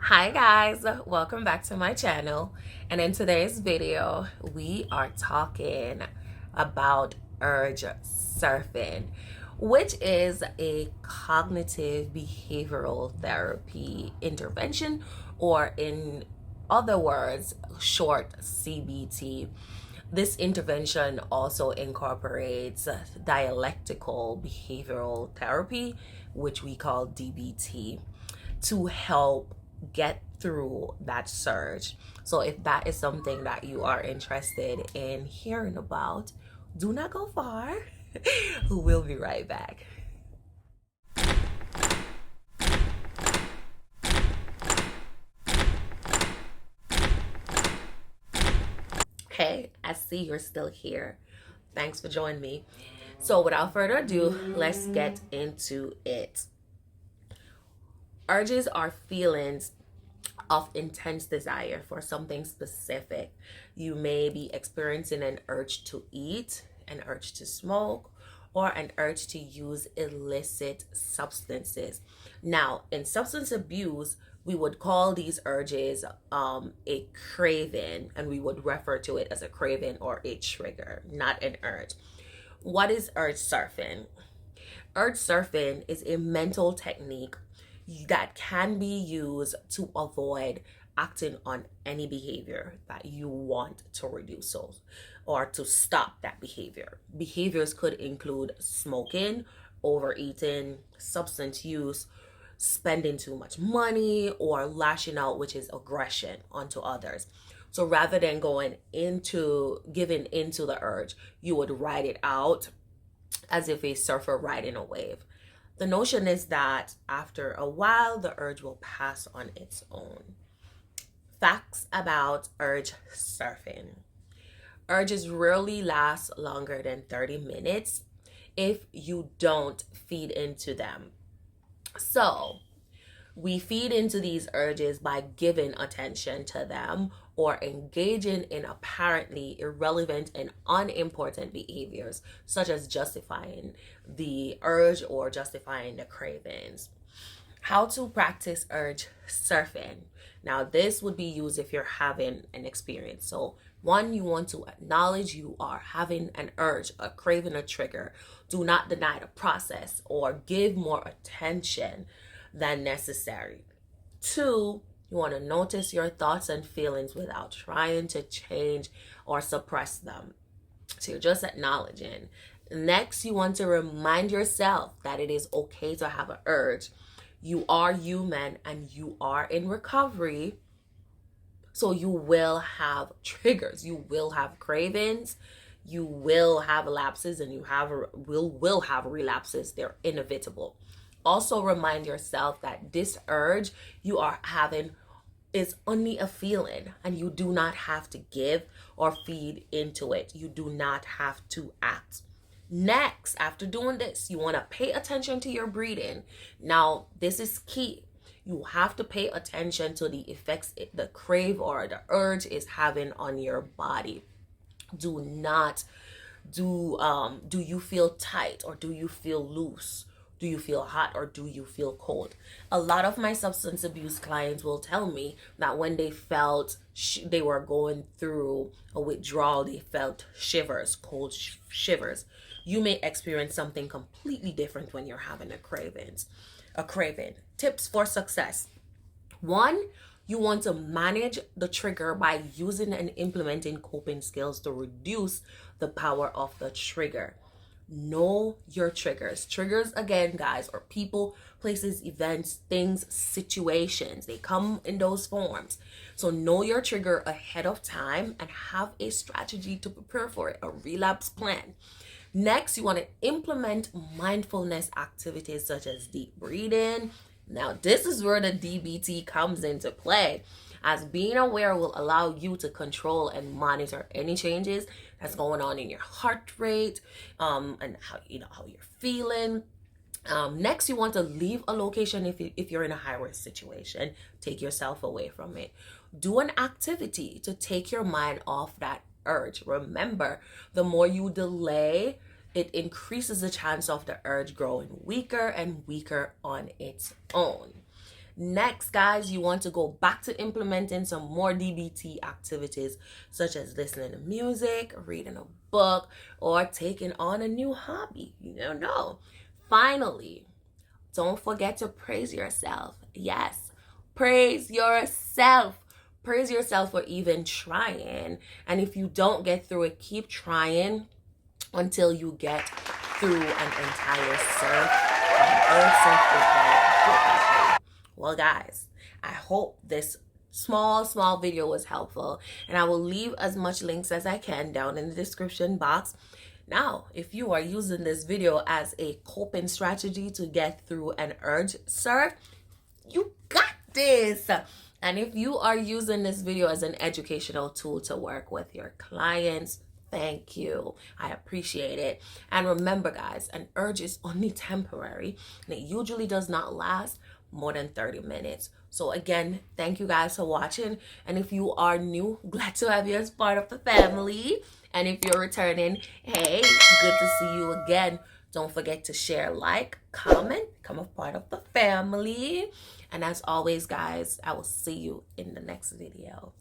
Hi guys, welcome back to my channel. And in today's video, we are talking about urge surfing, which is a cognitive behavioral therapy intervention, or in other words, short CBT. This intervention also incorporates dialectical behavioral therapy, which we call DBT, to help get through that surge. So if that is something that you are interested in hearing about, do not go far. We'll be right back. Hey, I see you're still here. Thanks for joining me. So without further ado, let's get into it. Urges are feelings of intense desire for something specific. You may be experiencing an urge to eat, an urge to smoke, or an urge to use illicit substances. Now, in substance abuse, we would call these urges a craving, and we would refer to it as a craving or a trigger, not an urge. What is urge surfing? Urge surfing is a mental technique that can be used to avoid acting on any behavior that you want to reduce or to stop that behavior. Behaviors could include smoking, overeating, substance use, spending too much money, or lashing out, which is aggression onto others. So rather than giving into the urge, you would ride it out as if a surfer riding a wave. The notion is that after a while, the urge will pass on its own. Facts about urge surfing. Urges rarely last longer than 30 minutes if you don't feed into them. So, we feed into these urges by giving attention to them or engaging in apparently irrelevant and unimportant behaviors, such as justifying the urge or justifying the cravings. How to practice urge surfing. Now, this would be used if you're having an experience. So, one, you want to acknowledge you are having an urge, a craving, a trigger. Do not deny the process or give more attention than necessary. Two, you want to notice your thoughts and feelings without trying to change or suppress them. So you're just acknowledging. Next, you want to remind yourself that it is okay to have an urge. You are human and you are in recovery. So you will have triggers, you will have cravings, you will have lapses, and you will have relapses. They're inevitable. Also remind yourself that this urge you are having is only a feeling, and you do not have to give or feed into it. You do not have to act. Next, after doing this, you want to pay attention to your breathing. Now, this is key. You have to pay attention to the effects the crave or the urge is having on your body. Do not do you feel tight or do you feel loose? Do you feel hot or do you feel cold? A lot of my substance abuse clients will tell me that when they felt they were going through a withdrawal, they felt shivers, cold shivers. You may experience something completely different when you're having a craving. Tips for success. One, you want to manage the trigger by using and implementing coping skills to reduce the power of the trigger. Know your triggers. Triggers, again, guys, are people, places, events, things, situations. They come in those forms. So know your trigger ahead of time and have a strategy to prepare for it, a relapse plan. Next, you want to implement mindfulness activities such as deep breathing. Now, this is where the DBT comes into play, as being aware will allow you to control and monitor any changes that's going on in your heart rate, and how you're feeling. Next, you want to leave a location if you're in a high risk situation. Take yourself away from it. Do an activity to take your mind off that urge. Remember, the more you delay, it increases the chance of the urge growing weaker and weaker on its own. Next, guys, you want to go back to implementing some more DBT activities, such as listening to music, reading a book, or taking on a new hobby. You don't know. Finally, don't forget to praise yourself. Yes, praise yourself. Praise yourself for even trying. And if you don't get through it, keep trying until you get through an entire surf. Well, guys, I hope this small video was helpful, and I will leave as much links as I can down in the description box. Now, if you are using this video as a coping strategy to get through an urge surf, you got this. And if you are using this video as an educational tool to work with your clients, thank you. I appreciate it. And remember, guys, an urge is only temporary, and it usually does not last more than 30 minutes. So again, thank you guys for watching. And if you are new, glad to have you as part of the family. And if you're returning, hey, good to see you again. Don't forget to share, like, comment, become a part of the family. And as always, guys, I will see you in the next video.